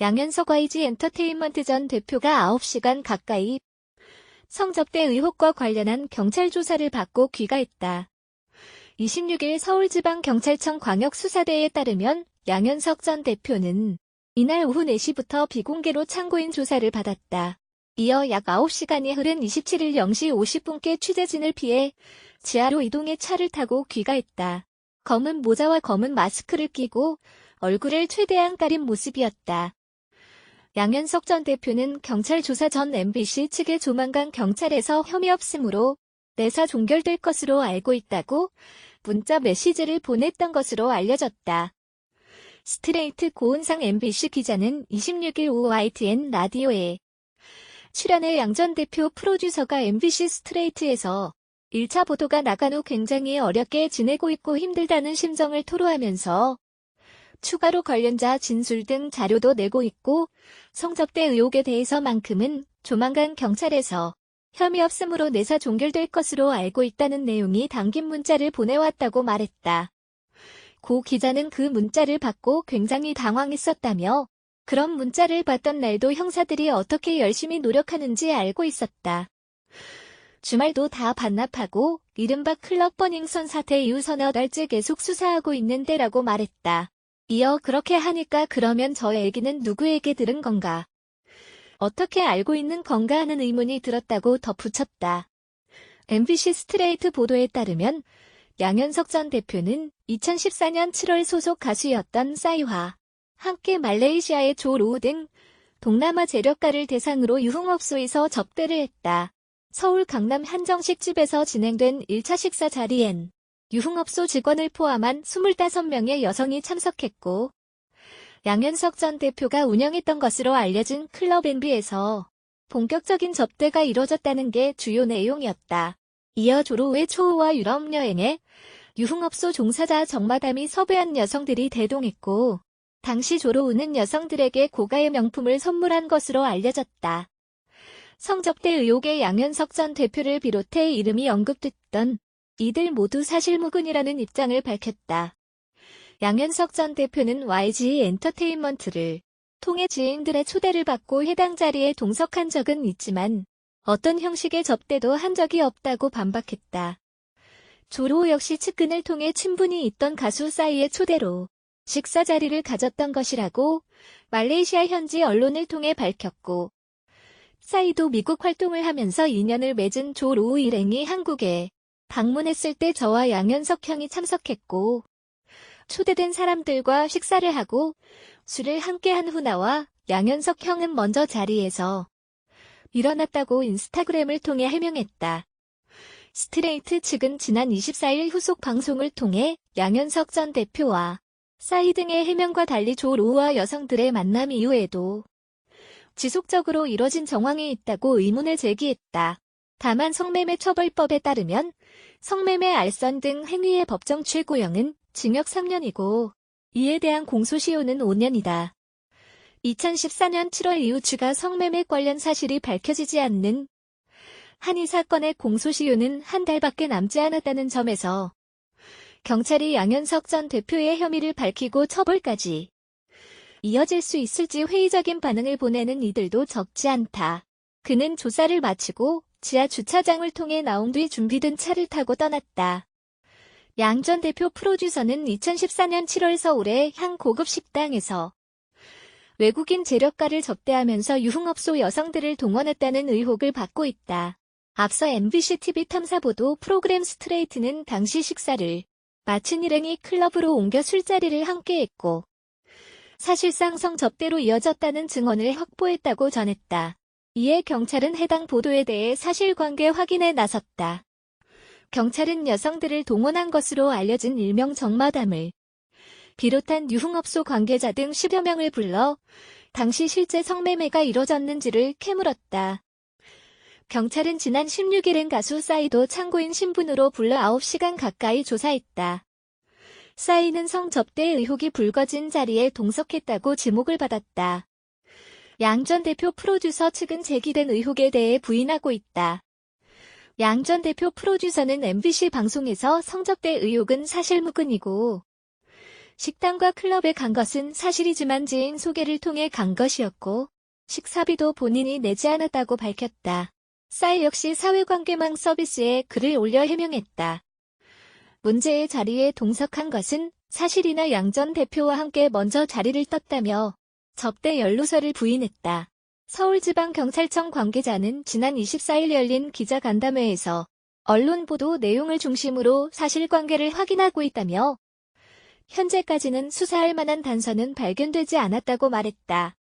양현석 YG 엔터테인먼트 전 대표가 9시간 가까이 성접대 의혹과 관련한 경찰 조사를 받고 귀가했다. 26일 서울지방경찰청 광역수사대에 따르면 양현석 전 대표는 이날 오후 4시부터 비공개로 참고인 조사를 받았다. 이어 약 9시간이 흐른 27일 0시 50분께 취재진을 피해 지하로 이동해 차를 타고 귀가했다. 검은 모자와 검은 마스크를 끼고 얼굴을 최대한 가린 모습이었다. 양현석 전 대표는 경찰 조사 전 MBC 측에 조만간 경찰에서 혐의 없음으로 내사 종결될 것으로 알고 있다고 문자 메시지를 보냈던 것으로 알려졌다. 스트레이트 고은상 MBC 기자는 26일 오후 YTN 라디오에 출연해 양 전 대표 프로듀서가 MBC 스트레이트에서 1차 보도가 나간 후 굉장히 어렵게 지내고 있고 힘들다는 심정을 토로하면서 추가로 관련자 진술 등 자료도 내고 있고 성접대 의혹에 대해서만큼은 조만간 경찰에서 혐의 없음으로 내사 종결될 것으로 알고 있다는 내용이 담긴 문자를 보내왔다고 말했다. 고 기자는 그 문자를 받고 굉장히 당황했었다며 그런 문자를 받던 날도 형사들이 어떻게 열심히 노력하는지 알고 있었다. 주말도 다 반납하고 이른바 클럽 버닝썬 사태 이후 서너 달째 계속 수사하고 있는데라고 말했다. 이어 그렇게 하니까 그러면 저 얘기는 누구에게 들은 건가? 어떻게 알고 있는 건가 하는 의문이 들었다고 덧붙였다. MBC 스트레이트 보도에 따르면 양현석 전 대표는 2014년 7월 소속 가수였던 싸이와 함께 말레이시아의 조 로우 등 동남아 재력가를 대상으로 유흥업소에서 접대를 했다. 서울 강남 한정식집에서 진행된 1차 식사 자리엔 유흥업소 직원을 포함한 25명의 여성이 참석했고 양현석 전 대표가 운영했던 것으로 알려진 클럽 NB에서 본격적인 접대가 이뤄졌다는 게 주요 내용이었다. 이어 조로우의 초호와 유럽 여행에 유흥업소 종사자 정마담이 섭외한 여성들이 대동했고 당시 조로우는 여성들에게 고가의 명품을 선물한 것으로 알려졌다. 성접대 의혹의 양현석 전 대표를 비롯해 이름이 언급됐던 이들 모두 사실무근이라는 입장을 밝혔다. 양현석 전 대표는 YG 엔터테인먼트를 통해 지인들의 초대를 받고 해당 자리에 동석한 적은 있지만 어떤 형식의 접대도 한 적이 없다고 반박했다. 조로우 역시 측근을 통해 친분이 있던 가수 싸이의 초대로 식사 자리를 가졌던 것이라고 말레이시아 현지 언론을 통해 밝혔고 싸이도 미국 활동을 하면서 인연을 맺은 조로우 일행이 한국에 방문했을 때 저와 양현석 형이 참석했고 초대된 사람들과 식사를 하고 술을 함께한 후 나와 양현석 형은 먼저 자리에서 일어났다고 인스타그램을 통해 해명했다. 스트레이트 측은 지난 24일 후속 방송을 통해 양현석 전 대표와 싸이 등의 해명과 달리 조로우와 여성들의 만남 이후에도 지속적으로 이뤄진 정황이 있다고 의문을 제기했다. 다만 성매매 처벌법에 따르면 성매매 알선 등 행위의 법정 최고형은 징역 3년이고 이에 대한 공소시효는 5년이다. 2014년 7월 이후 추가 성매매 관련 사실이 밝혀지지 않는 한 이 사건의 공소시효는 한 달밖에 남지 않았다는 점에서 경찰이 양현석 전 대표의 혐의를 밝히고 처벌까지 이어질 수 있을지 회의적인 반응을 보내는 이들도 적지 않다. 그는 조사를 마치고 지하 주차장을 통해 나온 뒤 준비된 차를 타고 떠났다. 양 전 대표 프로듀서는 2014년 7월 서울의 한 고급 식당에서 외국인 재력가를 접대하면서 유흥업소 여성들을 동원했다는 의혹을 받고 있다. 앞서 MBC TV 탐사보도 프로그램 스트레이트는 당시 식사를 마친 일행이 클럽으로 옮겨 술자리를 함께했고 사실상 성접대로 이어졌다는 증언을 확보했다고 전했다. 이에 경찰은 해당 보도에 대해 사실관계 확인에 나섰다. 경찰은 여성들을 동원한 것으로 알려진 일명 정마담을 비롯한 유흥업소 관계자 등 10여 명을 불러 당시 실제 성매매가 이뤄졌는지를 캐물었다. 경찰은 지난 16일엔 가수 싸이도 참고인 신분으로 불러 9시간 가까이 조사했다. 싸이는 성접대 의혹이 불거진 자리에 동석했다고 지목을 받았다. 양 전 대표 프로듀서 측은 제기된 의혹에 대해 부인하고 있다. 양 전 대표 프로듀서는 MBC 방송에서 성접대 의혹은 사실무근이고 식당과 클럽에 간 것은 사실이지만 지인 소개를 통해 간 것이었고 식사비도 본인이 내지 않았다고 밝혔다. 쌀 역시 사회관계망 서비스에 글을 올려 해명했다. 문제의 자리에 동석한 것은 사실이나 양 전 대표와 함께 먼저 자리를 떴다며 접대 연루설을 부인했다. 서울지방경찰청 관계자는 지난 24일 열린 기자간담회에서 언론 보도 내용을 중심으로 사실관계를 확인하고 있다며 현재까지는 수사할 만한 단서는 발견되지 않았다고 말했다.